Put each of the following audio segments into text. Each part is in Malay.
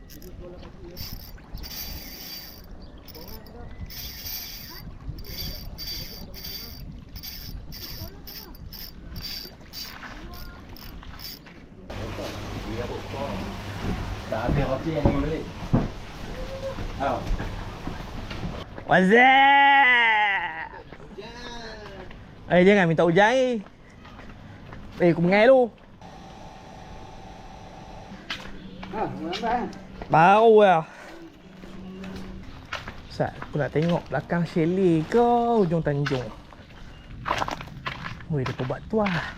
Dah habis roti yang ni balik. Wazat. Jangan minta hujan aku mengai lu. Baru lah. Sat, aku nak tengok belakang chalet ke hujung Tanjung. Weh, dia buat tu lah.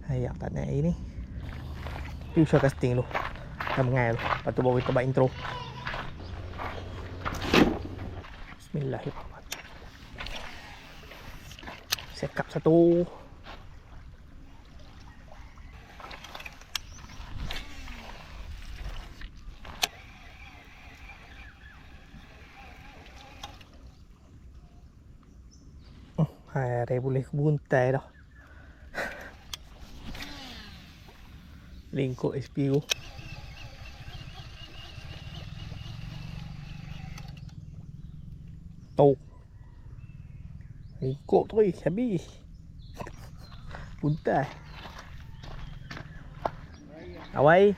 Ayak tak naik ni. Pergi usah casting dulu. Dah mengai dulu. Lepas tu baru kita buat intro. Bismillahirrahmanirrahim. Sekap satu. Hari boleh buntai dah. Lingkup SPU. Tuh. Lingkup terus habis. Buntai. Awai.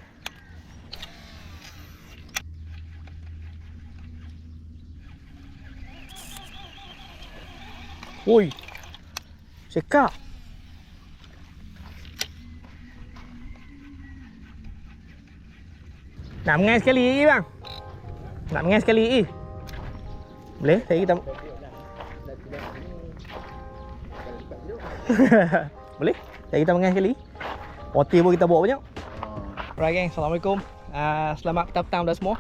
Oi. Sekap. Nak mengai sekali bang. Nak mengai sekali boleh? Saya kita boleh? Saya kita mengai sekali. Roti pun kita bawa banyak. Alright gang, Assalamualaikum. Selamat petang-petang dah semua.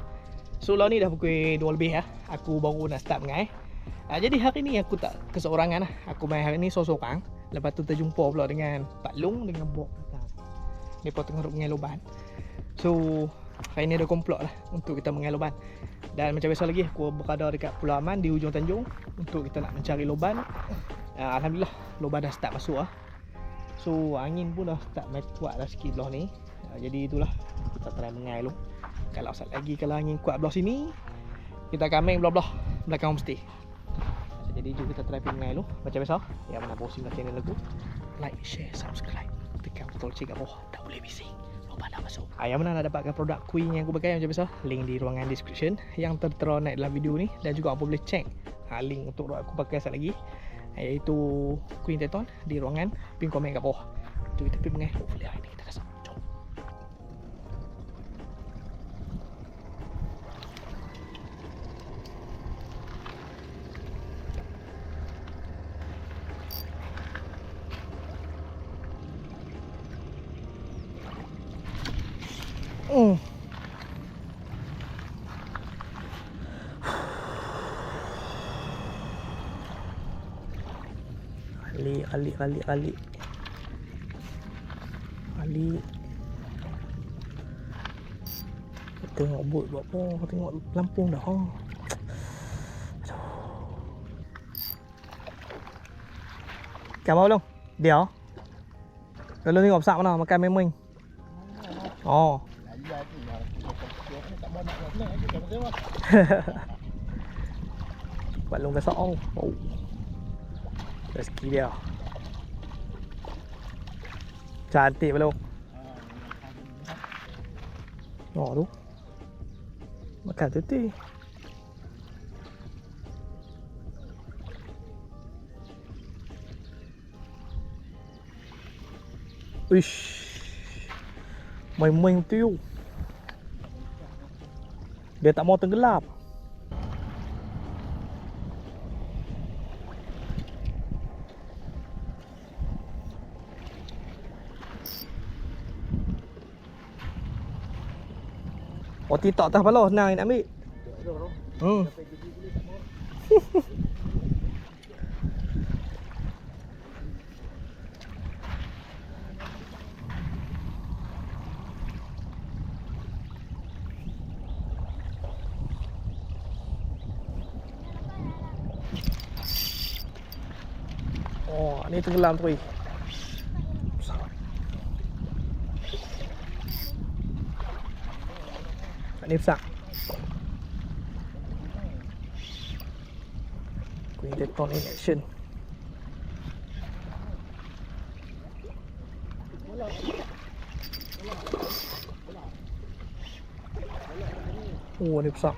So lah ni dah pukul 2 lebih lah. Aku baru nak start mengai. Jadi hari ni aku tak keseorangan lah. Aku main hari ni seorang-seorang. Lepas tu terjumpa pula dengan Pak Long dengan Bok datang. Mereka tengah mengai loban. So hari ni ada komplot lah untuk kita mengai loban. Dan macam biasa lagi aku berada dekat Pulau Aman di hujung Tanjung untuk kita nak mencari loban. Alhamdulillah loban dah start masuk lah. So angin pun dah start main kuat dah sikit belah ni. Jadi itulah kita try mengai dulu. Kalau sat lagi kalau angin kuat belah sini, kita akan main belah-belah belakang homestay. Jadi jom kita try pergi mengai dulu. Macam biasa, yang mana bosin kat channel aku, like, share, subscribe. Tekan botol cik kat bawah, tak boleh bising. Loban dah masuk. Yang mana nak dapatkan produk Queen yang aku pakai macam biasa, link di ruangan description yang tertera naik dalam video ni. Dan juga apa boleh check link untuk produk aku pakai sat lagi, iaitu Queen Teton di ruangan pin komen kat bawah. Jom kita pergi mengai. Hopefully hari ni kita kasar. Jom. Alik. Tengok bot buat apa, tengok Lampung dah. Aduh. Kamu belum? Dia. Kalau tengok besar mana makan memang. Oh. Buat long besar. Oh. Rezeki dia. Cantik belum? Oh tu. Makan teti. Uish. Main-main tu. Dia tak mau tenggelam. Roti tak atas pala senang nak ambil. Oh, ni tenggelam tu. Ni besar. Queen Teton in action. Oh, ni besar.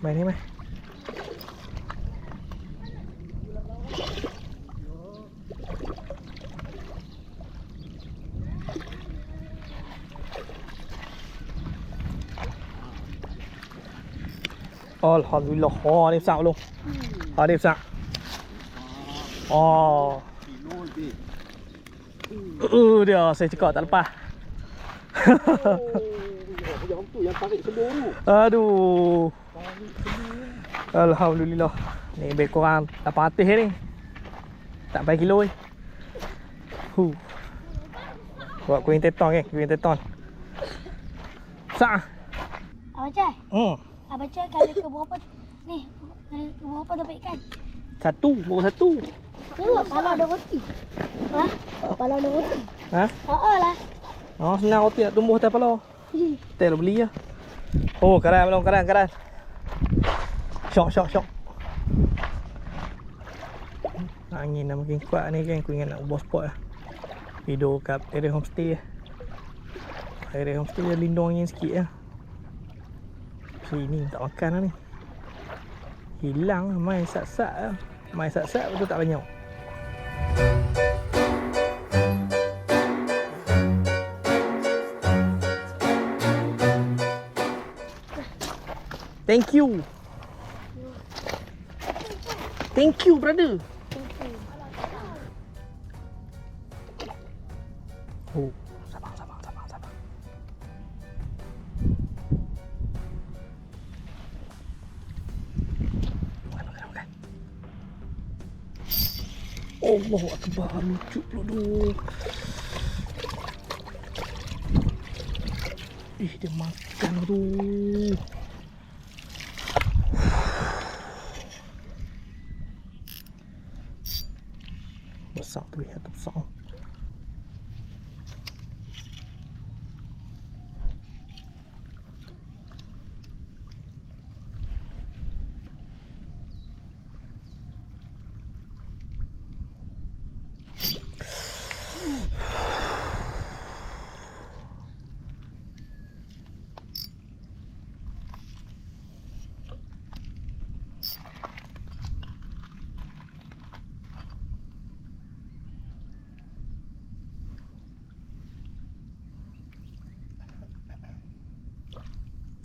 Main ni mai. Alhamdulillah. Oh, ni besar belum? Ah, ni besar. Oh. Dia saya cakap tak lepas. Yang tu yang tarik sebelum tu. Aduh. Alhamdulillah. Ni lebih kurang 800 ni. Tak sampai kilo ni. Buat Queen Teton ke? Queen Teton. Besar. Abang Cai, Hmm. Abang Cai kali ke berapa ni? Kali ke berapa dapat ikan? Baru satu. Tengok kalau ada roti. Ha? Kalau ada roti. Ha? Lah. Oh, senang roti nak tumbuh atas pala. Kita dah beli lah. Oh, karan belum, karan. Syok. Angin dah makin kuat ni kan. Aku ingat nak ubah spot lah. Tidur kat area homestay lah. Area homestay dia lindung angin sikit lah. Sini tak makan lah ni. Hilang lah, main sat-sat lah. Main sat-sat betul tak banyak. Thank you brother. Oh, sabar. Makan. Allahu Akbar, lucu pula tu. Dia makan tu. Besar tu, lihat tu besar.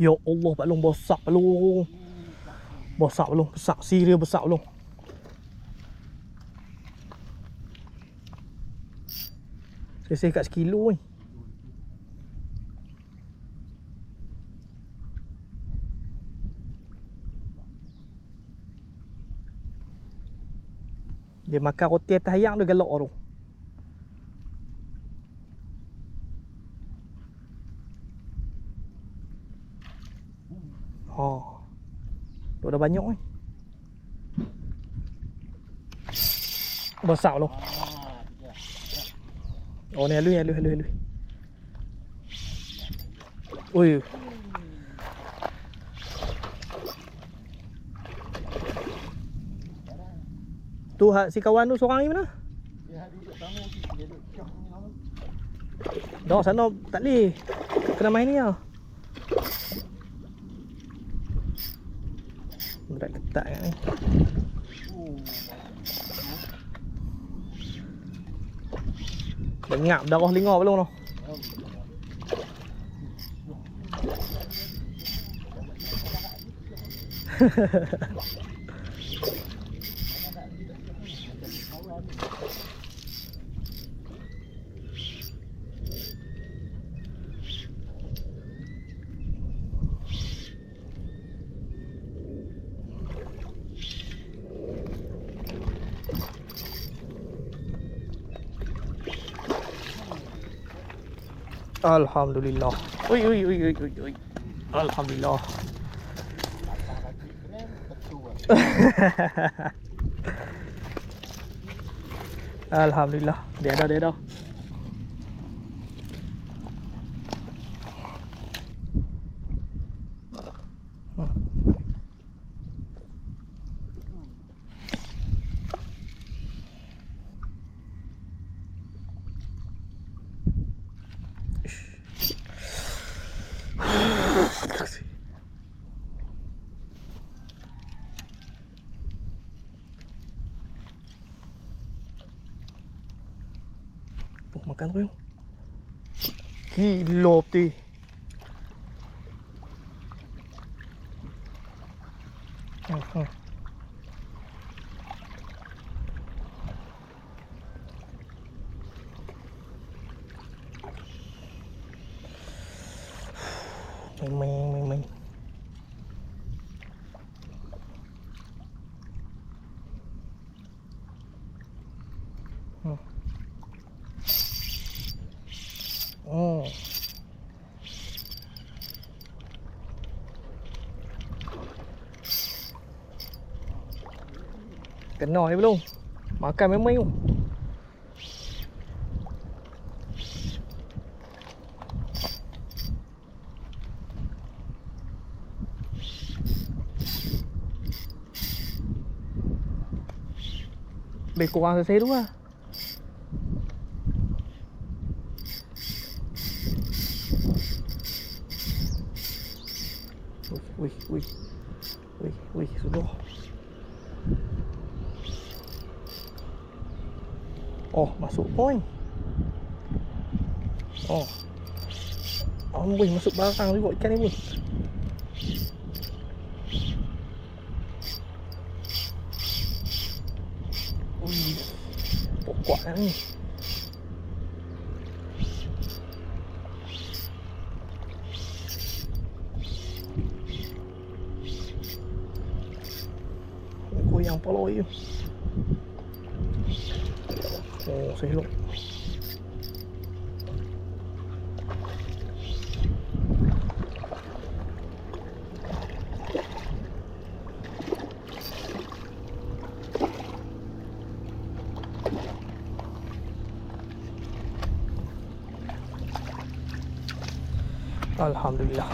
Ya Allah, balong besar balong. Besar, serius besar balong. Saya kat sekilo ni. Dia makan roti atas ayam dia galak tu. Oh. Tu dah banyak ni. Besar tu. Oh ni halus. Oi. Tu si kawan tu seorang ni mana? Dia duduk sama dia duduk cam ni. Dah sana tak boleh. Kena main ni lah. Berat ketat kat ni. Dah ngap dah roh linga belum tu. Alhamdulillah. Ui. Alhamdulillah. Alhamdulillah. Dia dah. Oh, makan tu yuk. Gila peti. Main. Oh. Kena ni belum. Makan memang tu. Lebih kurang selesai tu lah. Wih, sudah. Oh, masuk point. Oh. Amboi, masuk barang juga ikan ni pun. Ui, kuat lah ni. Goyang pala je. Oh, saya elok. Alhamdulillah.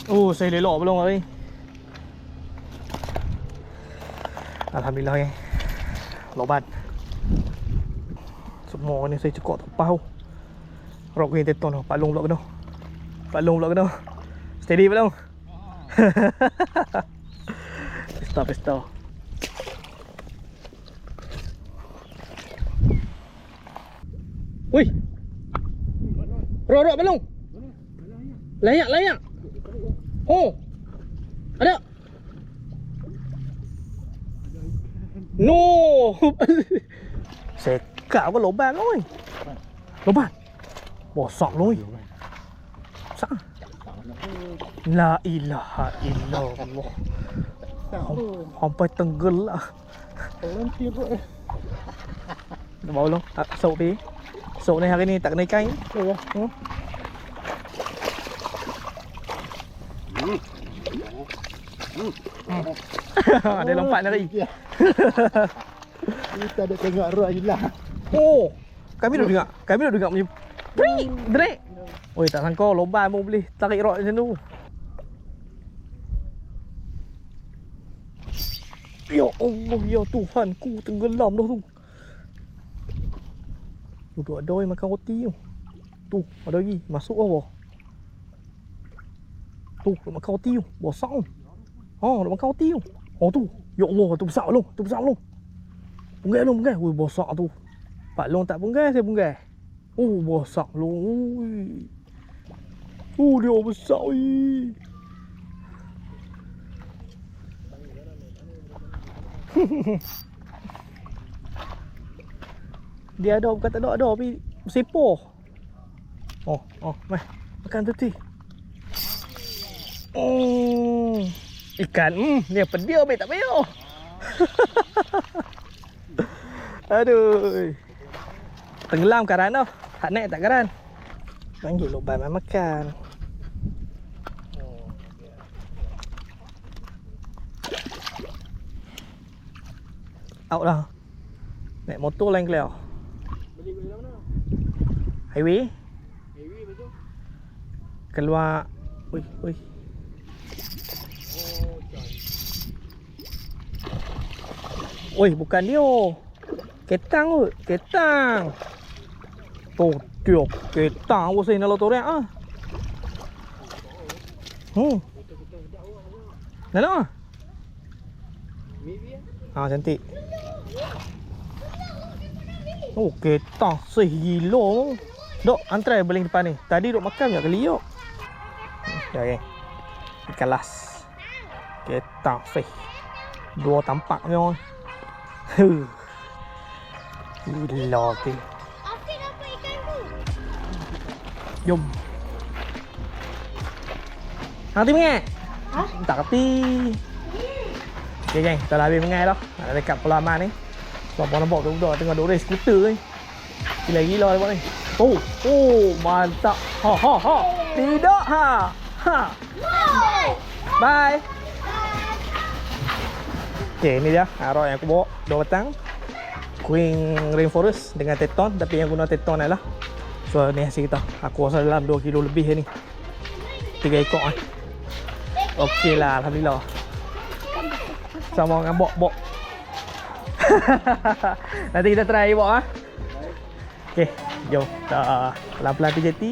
Oh, saya lelok belum hari. Alhamdulillah ya. Lobat. Semua ni saya cukup tak pau. Rok ni teton, palung pula kena. Palung pula kena. Steady palung. Pesta. Wih. Rok palung. Layak. Oh. Ada. No. Sekak kau loban oi. Loban. Bosak loi. Sak. La ilaha illallah. Sampai tenggel lah. Berhenti kot. Mau long. Sok pi. Sok ni hari ni tak kena ikan. Ya. Ada lompat lari. Kita ada tengok roh je lah. Oh, kami dah dengar punya prik, drek. Oi, tak sangka loban pun boleh tarik rod macam tu. Ya Allah, ya Tuhan, ku tenggelam dah tu. Tu ada orang makan roti tu. Tu, ada lagi, masuk bawah. Tu, dia makan roti tu, bosak tu. Dia makan roti tu. Oh tu, ya Allah, tu besar belum? Punggai. Oi, bosak tu. Pak Long tak punggai, saya punggai. Oh, besar long. Ui. Dia besar. Ui. Dia ada, bukan tak ada tapi sepoh. Mai. Makan teti. Ikan. Dia pedia baik tak payah. Aduh. Tenggelam karan tau. Tak naik tak karan. Panggil loban main makan. Out lah. Naik motor lain clear. Beli kat mana? Highway. Highway betul. Keluar. Ui. Oh, jangan. Oi, bukan dia. Ketang kot. Ketang. Tu dia. Ketang apa saya nak lotorek ah. Nak? Maybe Cantik. Oh, ketang sehilo. Dok, antrai beling depan ni. Tadi duk makan je kali yuk. Ya, geng. Ikan las. Ketang seh. Dua tampak ni. Gila tu. Asyik dapat ikan tu. Jom. Nanti mengai? Ha? Tak kerti. Okay geng, kita dah habis mengai dah. Nak dekat Pulau Aman ni. Sebab nampak tu budak tengah duk race skuter ni. Gila-gila dia buat ni. Oh, mantap. Ha. Tidak ha. Bye. Okay, ni dia rod yang aku bawa 2 batang. Queen Rainforest dengan Teton, tapi yang guna Teton adalah. So ni hasil kita. Aku rasa dalam 2 kilo lebih ni. 3 ekor ni. Okey lah, alhamdulillah. Sama dengan bok. Nanti kita try bok ah. Okey, jom. Dah pelan-pelan PJT.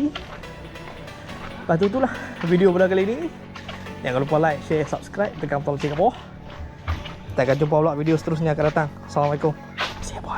Lepas tu itulah video pada kali ini. Jangan lupa like, share, subscribe, tekan tombol lonceng kat bawah. Kita akan jumpa pula video seterusnya akan datang. Assalamualaikum. See you boy.